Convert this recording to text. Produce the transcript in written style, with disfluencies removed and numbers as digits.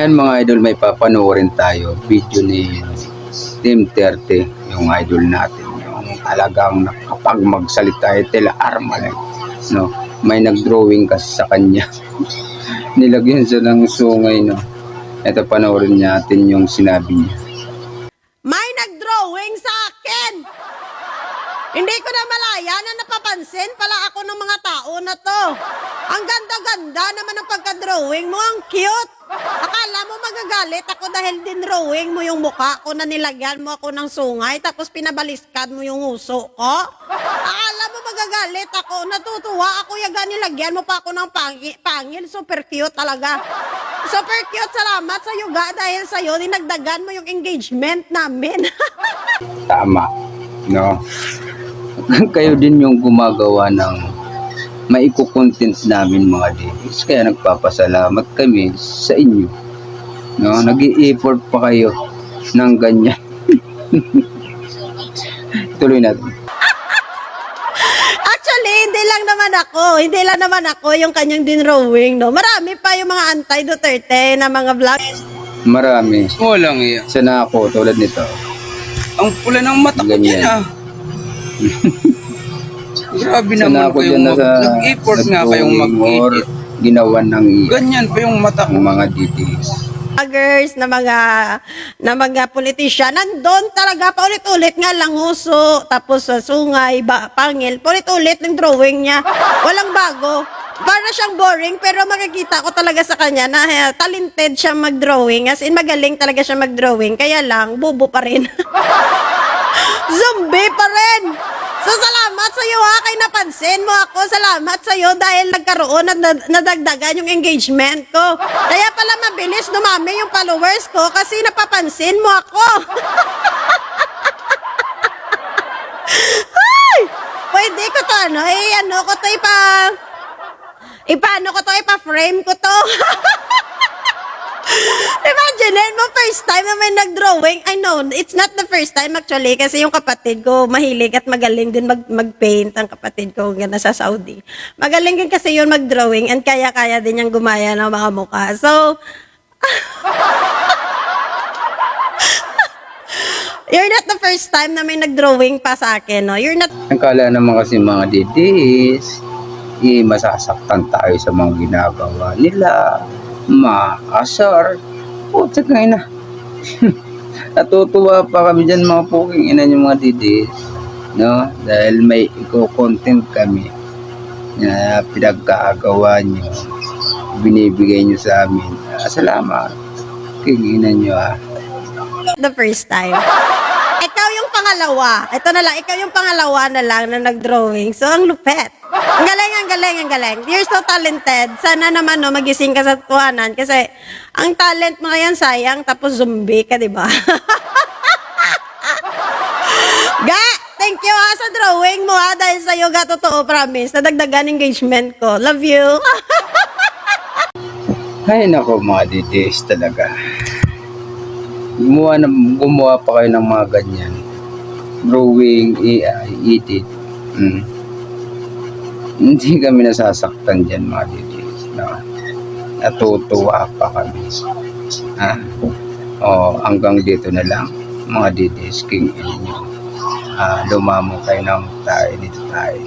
Ayan mga idol, may papanoorin tayo video ni Team 30, yung idol natin, yung talagang kapag magsalita tila Armalite, no? May nag-drawing kasi sa kanya. Nilagyan siya ng sungay, no? Ito, panoorin natin yung sinabi niya. May nag-drawing sa akin! Hindi ko na malaya na napapansin pala ako ng mga tao na to. Ang ganda-ganda naman ng pagka-drawing mo, ang cute. Akala mo magagalit ako dahil din-drawing mo yung mukha ko na nilagyan mo ako ng sungay tapos pinabaliskad mo yung uso ko? Akala mo magagalit ako, natutuwa ako yaga nilagyan mo pa ako ng pangil, super cute talaga. Super cute, salamat sa yuga dahil sa'yo dinagdagan mo yung engagement namin. Tama, no? Kayo din yung gumagawa ng maiko-content namin mga ladies. Kaya nagpapasalamat kami sa inyo. No? Nag-i-effort pa kayo ng ganyan. Tuloy natin. Actually, hindi lang naman ako yung kanyang dinrowing, no? Marami pa yung mga anti-Duterte na mga vlog. Marami. Walang iya. Sana ako tulad nito. Ang pula ng mata ko Ganyan. dyan ah. Grabe Sana naman ako kayong dyan na nag-effort nga kayong mag-edit. Ginawan ng Ganyan pa yung mata ko. mga details. Vloggers na mga politician, nandun talaga paulit-ulit nga lang uso, tapos sungay, pangil, paulit-ulit ng drawing niya. Walang bago. Para siyang boring, pero makikita ko talaga sa kanya na talented siya mag-drawing. As in, magaling talaga siya mag-drawing. Kaya lang, bubo pa rin. Zombie pa rin! So, salamat sa iyo ha, kay napansin mo ako. Salamat sa iyo dahil nagkaroon at nadagdagan yung engagement ko. Kaya pala mabilis dumami yung followers ko kasi napapansin mo ako. Ay! Pwede ko to, ipa-frame ko to. Imagine mo, first time na may nag-drawing. I know, it's not the first time actually kasi yung kapatid ko mahilig at magaling din mag-paint ang kapatid ko na sa Saudi. Magaling din kasi yun mag-drawing and kaya-kaya din niyang gumaya ng mga mukha. So, you're not the first time na may nag-drawing pa sa akin, no? You're not... Ang kala naman kasi mga didis, masasaktan tayo sa mga ginagawa nila. Maasar. Puta ka ina. Natutuwa pa kami dyan mga puking ina yung mga didis. No? Dahil may i-content kami na pinagkaagawa nyo. Binibigay nyo sa amin. Salamat. King nyo the first time. Ikaw yung pangalawa. Ito na lang, ikaw yung pangalawa na lang na nag-drawing. So, ang lupet. Ang galing, ang galing, ang galing. You're so talented. Sana naman, no, magising ka sa tuwanan. Kasi, ang talent mo yan, sayang. Tapos, zombie ka, di ba? Ga, thank you ha sa drawing mo ha. Dahil sa'yo, ga, totoo, promise. Nadagdagan engagement ko. Love you. Ay nako mga didis talaga. Gumawa pa kayo ng mga ganyan. Drawing, edit. Hindi kami nasasaktan dyan mga didis. No? Natutuwa pa kami. Hanggang dito na lang mga didis. King inyo. Lumamo kayo ng tayo dito tayo.